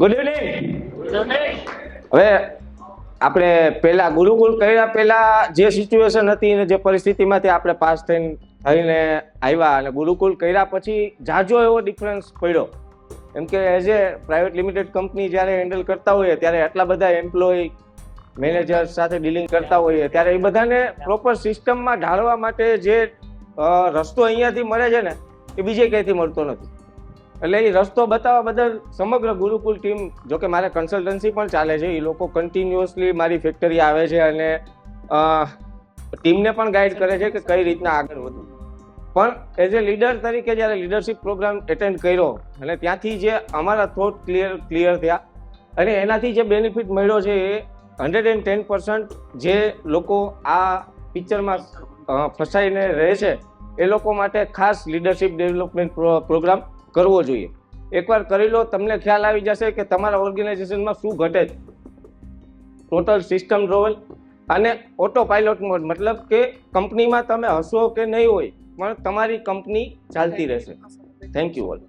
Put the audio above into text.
Good evening. હવે આપણે પહેલા ગુરુકુલ કર્યા પહેલા જે સિચ્યુએશન હતી ને જે પરિસ્થિતિમાંથી આપણે પાસ થઈને આવ્યા અને ગુરુકુલ કર્યા પછી જાજો એવો ડિફરન્સ પડ્યો. એમ કે as a private limited company જ્યારે હેન્ડલ કરતા હોઈએ ત્યારે આટલા બધા એમ્પ્લોય મેનેજર સાથે ડીલિંગ કરતા હોઈએ ત્યારે એ બધાને પ્રોપર સિસ્ટમમાં ઢાળવા માટે જે રસ્તો અહીંયાથી મળે છે ને એ બીજે ક્યાંયથી મળતો નથી. એટલે એ રસ્તો બતાવવા બદલ સમગ્ર ગુરુકુલ ટીમ, જોકે મારે કન્સલ્ટન્સી પણ ચાલે છે, એ લોકો કન્ટિન્યુઅસલી મારી ફેક્ટરી આવે છે અને ટીમને પણ ગાઈડ કરે છે કે કઈ રીતના આગળ વધવું. પણ એઝ એ લીડર તરીકે જ્યારે લીડરશિપ પ્રોગ્રામ એટેન્ડ કર્યો અને ત્યાંથી જે અમારા થોટ ક્લિયર થયા અને એનાથી જે બેનિફિટ મળ્યો છે એ 110% જે લોકો આ પિક્ચરમાં ફસાઈને રહે છે એ લોકો માટે ખાસ લીડરશિપ ડેવલપમેન્ટ પ્રોગ્રામ કરવો જોઈએ. એકવાર કરી લો, તમને ખ્યાલ આવી જશે કે તમારા ઓર્ગેનાઇઝેશનમાં શું ઘટે છે. ટોટલ સિસ્ટમ ડ્રોવલ અને ઓટો પાયલોટ મોડ, મતલબ કે કંપનીમાં તમે હશો કે નહીં હોય પણ તમારી કંપની ચાલતી રહેશે. Thank you all.